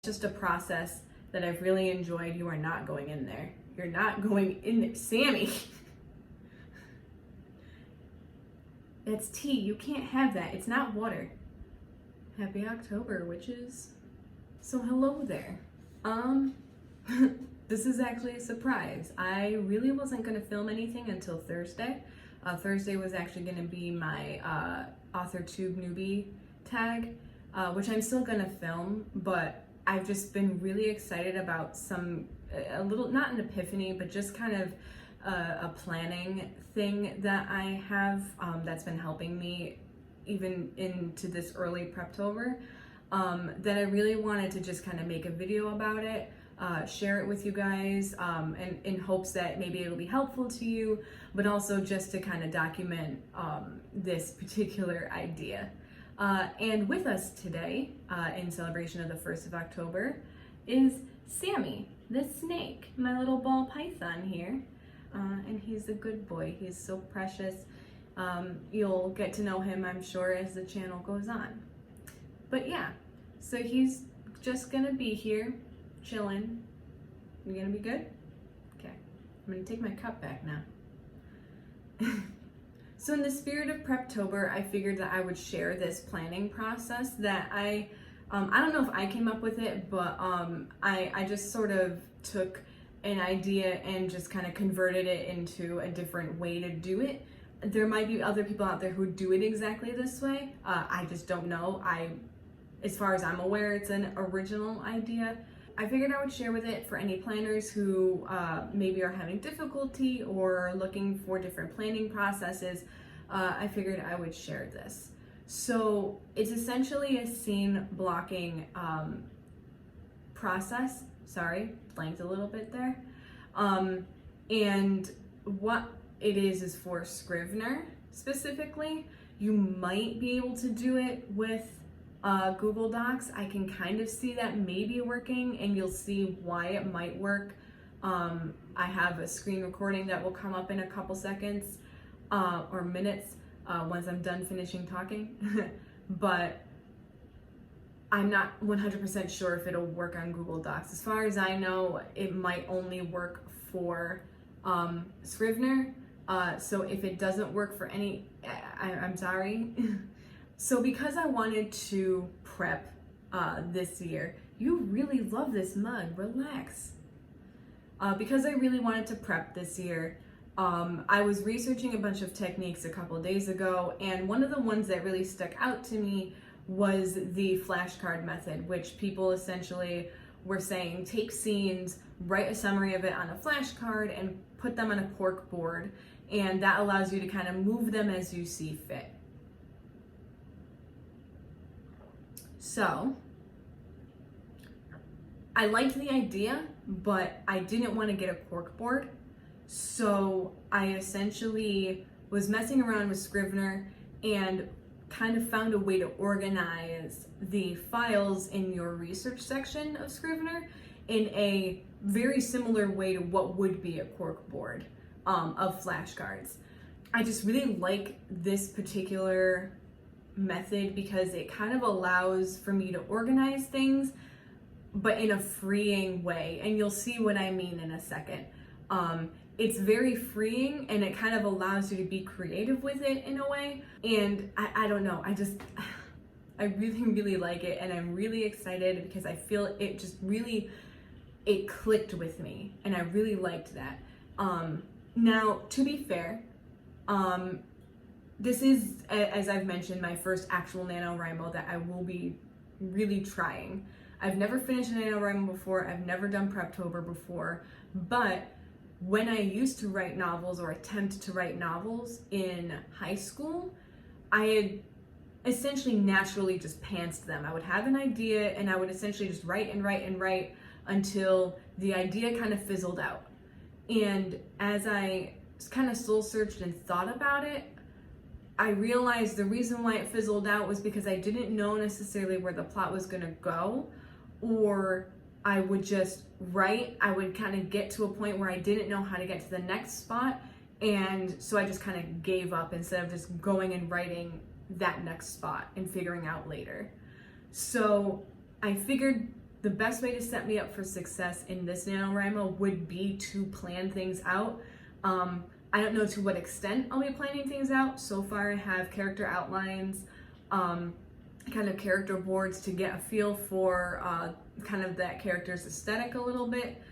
just a process that I've really enjoyed. You are not going in there. You're not going in there. Sammy! That's tea. You can't have that. It's not water. Happy October, witches. So hello there. This is actually a surprise. I really wasn't going to film anything until Thursday. Thursday was actually going to be my authortube newbie tag, which I'm still going to film, but I've just been really excited about a little, not an epiphany, but just kind of a planning thing that I have that's been helping me even into this early preptober, that I really wanted to just kind of make a video about it, share it with you guys, and in hopes that maybe it'll be helpful to you, but also just to kind of document this particular idea. And with us today, in celebration of the 1st of October, is Sammy, the snake, my little ball python here. And he's a good boy. He's so precious. You'll get to know him, I'm sure, as the channel goes on. But yeah, so he's just gonna be here, chilling. You gonna be good? Okay, I'm gonna take my cup back now. So in the spirit of Preptober, I figured that I would share this planning process that I don't know if I came up with it, but I just sort of took an idea and just kind of converted it into a different way to do it. There might be other people out there who do it exactly this way. I just don't know. As far as I'm aware, it's an original idea. I figured I would share with it for any planners who maybe are having difficulty or looking for different planning processes. I figured I would share this. So it's essentially a scene blocking process. Sorry, blanked a little bit there. And what it is for Scrivener specifically. You might be able to do it with Google Docs. I can kind of see that maybe working, and you'll see why it might work. I have a screen recording that will come up in a couple seconds or minutes once I'm done finishing talking. But I'm not 100% sure if it'll work on Google Docs. As far as I know, it might only work for Scrivener. So if it doesn't work for any, I'm sorry. So because I wanted to prep this year, you really love this mug, relax. Because I really wanted to prep this year, I was researching a bunch of techniques a couple of days ago, and one of the ones that really stuck out to me was the flashcard method, which people essentially were saying, take scenes, write a summary of it on a flashcard, and put them on a cork board, and that allows you to kind of move them as you see fit. So, I liked the idea, but I didn't want to get a cork board. So I essentially was messing around with Scrivener and kind of found a way to organize the files in your research section of Scrivener in a very similar way to what would be a cork board of flashcards. I just really like this particular method because it kind of allows for me to organize things, but in a freeing way, and you'll see what I mean in a second. It's very freeing, and it kind of allows you to be creative with it in a way, and I don't know, I really like it, and I'm really excited because I feel it just really, it clicked with me, and I really liked that. Now, to be fair, this is, as I've mentioned, my first actual NaNoWriMo that I will be really trying. I've never finished a NaNoWriMo before, I've never done Preptober before, but when I used to write novels or attempt to write novels in high school, I had essentially naturally just pantsed them. I would have an idea and I would essentially just write and write and write until the idea kind of fizzled out. And as I kind of soul searched and thought about it, I realized the reason why it fizzled out was because I didn't know necessarily where the plot was going to go, or I would just write, I would kind of get to a point where I didn't know how to get to the next spot, and so I just kind of gave up instead of just going and writing that next spot and figuring out later. So I figured the best way to set me up for success in this NaNoWriMo would be to plan things out. I don't know to what extent I'll be planning things out. So far I have character outlines, kind of character boards to get a feel for kind of that character's aesthetic a little bit.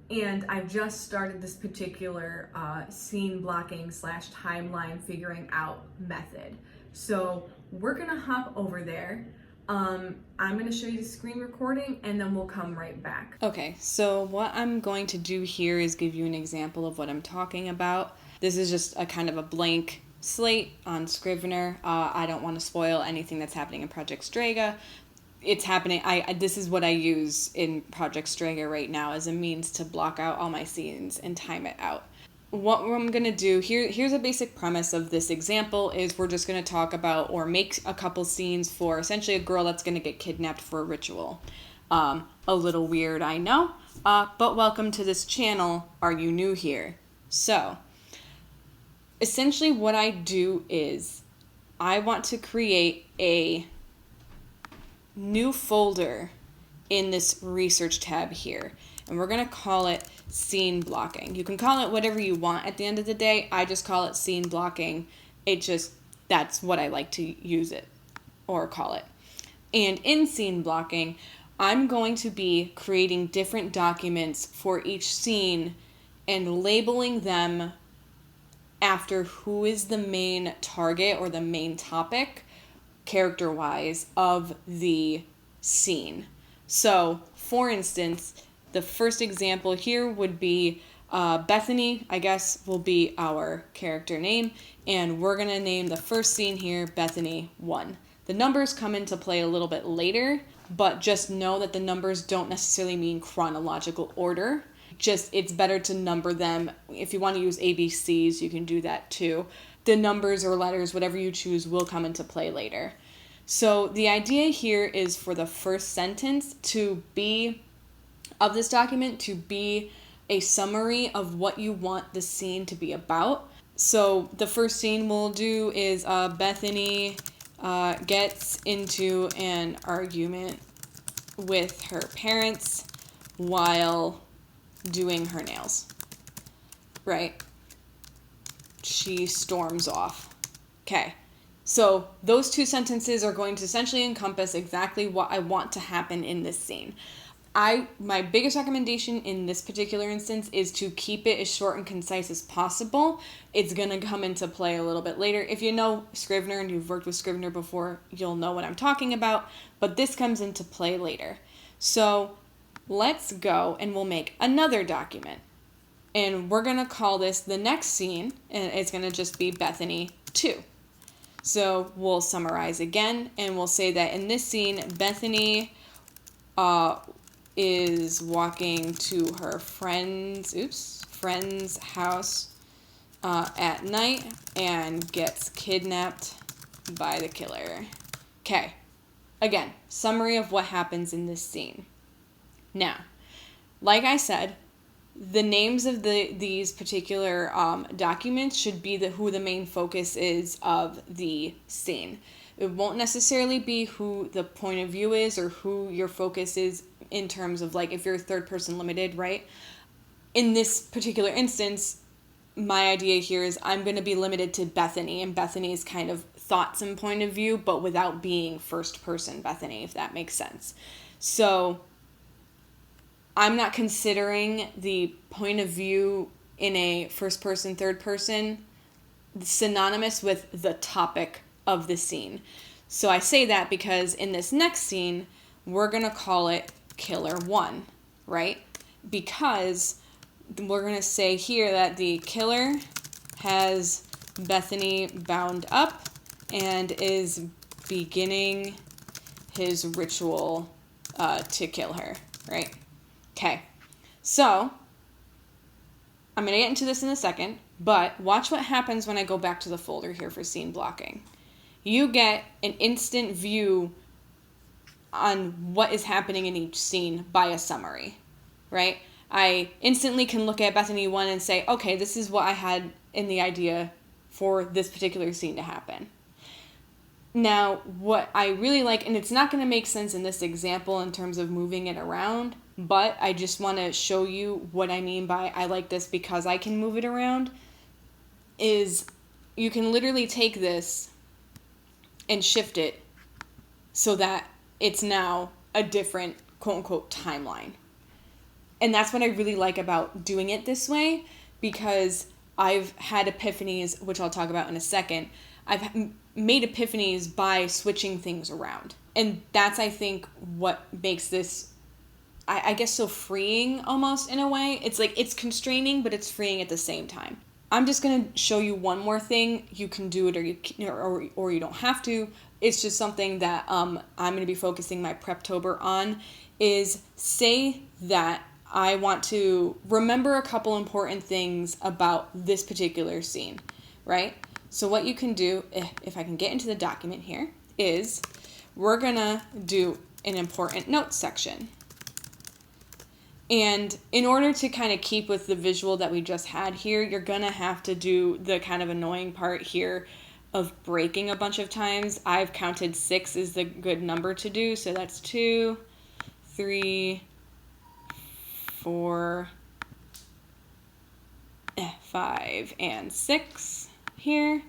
And I've just started this particular scene blocking / timeline figuring out method. So we're gonna hop over there. I'm gonna show you the screen recording and then we'll come right back. Okay, so what I'm going to do here is give you an example of what I'm talking about. This is just a kind of a blank slate on Scrivener. I don't want to spoil anything that's happening in Project Strega. It's happening. This is what I use in Project Strega right now as a means to block out all my scenes and time it out. What I'm going to do, here's a basic premise of this example, is we're just going to talk about or make a couple scenes for essentially a girl that's going to get kidnapped for a ritual. A little weird, I know, but welcome to this channel. Are you new here? So, essentially what I do is I want to create a new folder in this research tab here, and we're going to call it scene blocking. You can call it whatever you want at the end of the day. I just call it scene blocking. That's what I like to use it or call it. And in scene blocking, I'm going to be creating different documents for each scene and labeling them after who is the main target or the main topic, character-wise, of the scene. So, for instance, the first example here would be Bethany, I guess, will be our character name, and we're going to name the first scene here Bethany 1. The numbers come into play a little bit later, but just know that the numbers don't necessarily mean chronological order. Just, it's better to number them. If you want to use ABCs, you can do that too. The numbers or letters, whatever you choose, will come into play later. So the idea here is for the first sentence to be, of this document, to be a summary of what you want the scene to be about. So the first scene we'll do is Bethany gets into an argument with her parents while doing her nails, right? She storms off. Okay, so those two sentences are going to essentially encompass exactly what I want to happen in this scene. My biggest recommendation in this particular instance is to keep it as short and concise as possible. It's going to come into play a little bit later. If you know Scrivener and you've worked with Scrivener before, you'll know what I'm talking about, but this comes into play later. So let's go and we'll make another document. And we're going to call this the next scene, and it's going to just be Bethany 2. So we'll summarize again, and we'll say that in this scene, Bethany is walking to her friend's house at night and gets kidnapped by the killer. Okay, again, summary of what happens in this scene. Now, like I said, the names of these particular documents should be who the main focus is of the scene. It won't necessarily be who the point of view is or who your focus is in terms of, like, if you're third person limited, right? In this particular instance, my idea here is I'm going to be limited to Bethany and Bethany's kind of thoughts and point of view, but without being first person Bethany, if that makes sense. So I'm not considering the point of view in a first person, third person synonymous with the topic of the scene. So I say that because in this next scene, we're going to call it Killer 1, right? Because we're going to say here that the killer has Bethany bound up and is beginning his ritual to kill her, right? Okay, so I'm going to get into this in a second, but watch what happens when I go back to the folder here for scene blocking. You get an instant view on what is happening in each scene by a summary, right? I instantly can look at Bethany 1 and say, okay, this is what I had in the idea for this particular scene to happen. Now, what I really like, and it's not going to make sense in this example in terms of moving it around, but I just want to show you what I mean by I like this because I can move it around, is you can literally take this and shift it so that it's now a different quote-unquote timeline. And that's what I really like about doing it this way, because I've had epiphanies, which I'll talk about in a second. I've made epiphanies by switching things around. And that's, I think, what makes this, I guess, so freeing almost in a way. It's like, it's constraining, but it's freeing at the same time. I'm just going to show you one more thing. You can do it or you don't have to. It's just something that I'm going to be focusing my preptober on, is say that I want to remember a couple important things about this particular scene, right? So what you can do, if I can get into the document here, is we're going to do an important notes section. And in order to kind of keep with the visual that we just had here, you're going to have to do the kind of annoying part here of breaking a bunch of times. I've counted 6 is the good number to do. So that's 2, 3, 4, 5, and 6 here.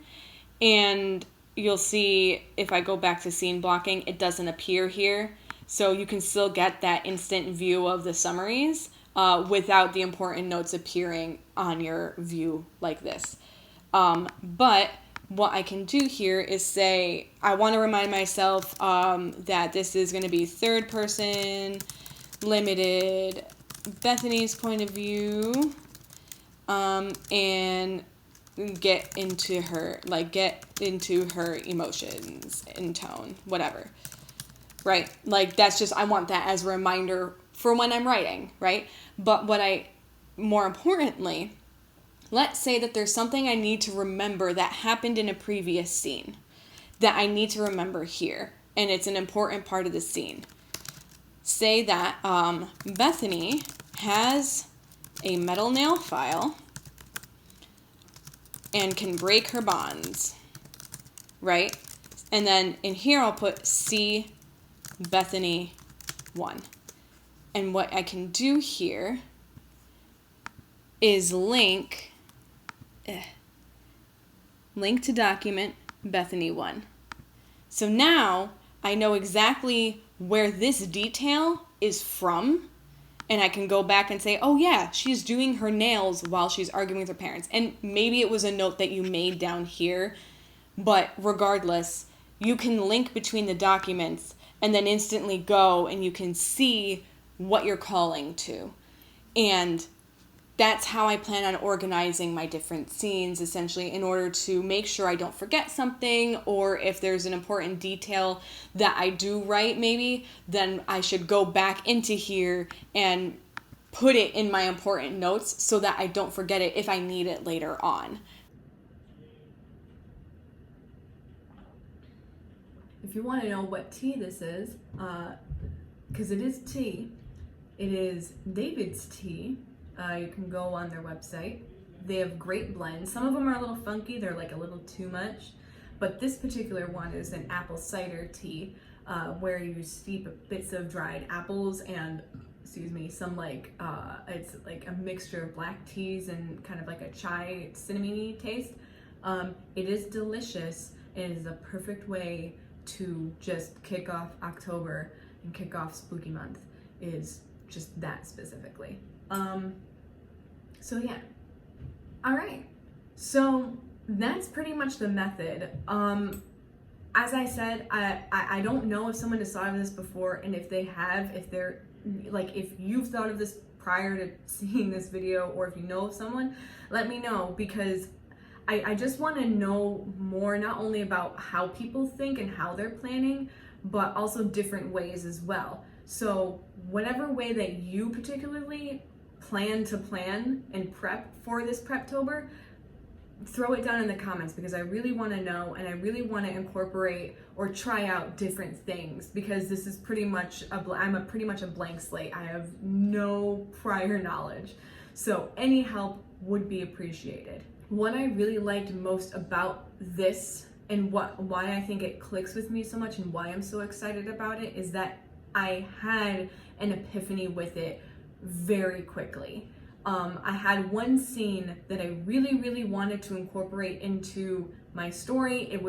And you'll see if I go back to scene blocking, it doesn't appear here. So you can still get that instant view of the summaries without the important notes appearing on your view like this. But what I can do here is say, I want to remind myself that this is going to be third person, limited, Bethany's point of view, and get into her emotions and tone, whatever. Right? Like, that's just, I want that as a reminder for when I'm writing, right? But more importantly, let's say that there's something I need to remember that happened in a previous scene that I need to remember here, and it's an important part of the scene. Say that Bethany has a metal nail file and can break her bonds, right? And then in here I'll put C Bethany 1. And what I can do here is link to document Bethany 1. So now I know exactly where this detail is from, and I can go back and say, oh yeah, she's doing her nails while she's arguing with her parents. And maybe it was a note that you made down here, but regardless, you can link between the documents and then instantly go and you can see what you're calling to. And that's how I plan on organizing my different scenes, essentially, in order to make sure I don't forget something, or if there's an important detail that I do write maybe, then I should go back into here and put it in my important notes so that I don't forget it if I need it later on. If you want to know what tea this is, because it is tea, it is David's Tea. You can go on their website. They have great blends. Some of them are a little funky, they're like a little too much, but this particular one is an apple cider tea, where you steep bits of dried apples and, some it's like a mixture of black teas and kind of like a chai cinnamony taste. It is delicious. It is a perfect way to just kick off October and kick off Spooky Month, is just that specifically. So yeah. All right. So that's pretty much the method. As I said, I don't know if someone has thought of this before, and if they have, if you've thought of this prior to seeing this video, or if you know of someone, let me know, because I just want to know more, not only about how people think and how they're planning, but also different ways as well. So whatever way that you particularly plan and prep for this Preptober, throw it down in the comments, because I really want to know, and I really want to incorporate or try out different things, because this is pretty much I'm pretty much a blank slate. I have no prior knowledge, so any help would be appreciated. What I really liked most about this and why I think it clicks with me so much and why I'm so excited about it is that I had an epiphany with it very quickly. I had one scene that I really wanted to incorporate into my story. It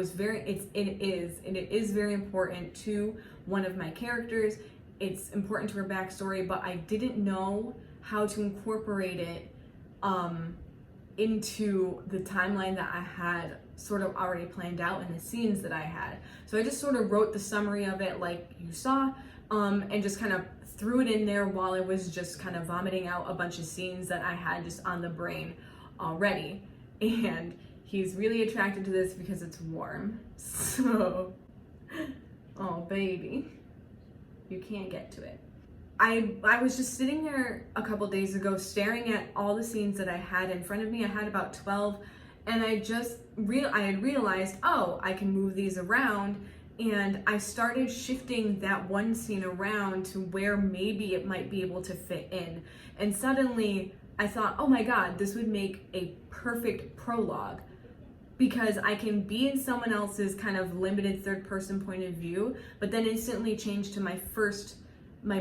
is very important to one of my characters. It's important to her backstory, but I didn't know how to incorporate it into the timeline that I had sort of already planned out and the scenes that I had. So I just sort of wrote the summary of it like you saw, and just kind of threw it in there while I was just kind of vomiting out a bunch of scenes that I had just on the brain already. And he's really attracted to this because it's warm. So, oh baby, you can't get to it. I was just sitting there a couple days ago staring at all the scenes that I had in front of me. I had about 12, and I had realized, oh, I can move these around, and I started shifting that one scene around to where maybe it might be able to fit in. And suddenly I thought, oh my God, this would make a perfect prologue, because I can be in someone else's kind of limited third person point of view, but then instantly change to my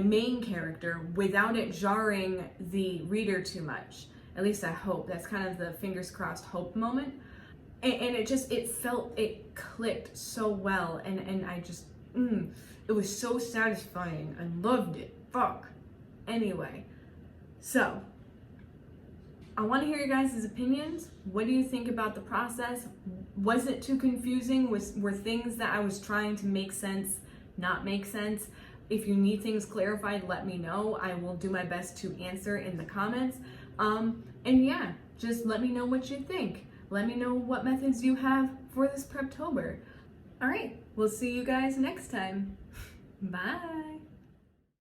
main character without it jarring the reader too much. At least I hope. That's kind of the fingers crossed hope moment. And it clicked so well, and I just, it was so satisfying. I loved it. Fuck. Anyway, so I want to hear your guys' opinions. What do you think about the process? Was it too confusing? Were things that I was trying to make sense not make sense? If you need things clarified, let me know. I will do my best to answer in the comments. And yeah, just let me know what you think. Let me know what methods you have for this Preptober. All right, we'll see you guys next time. Bye.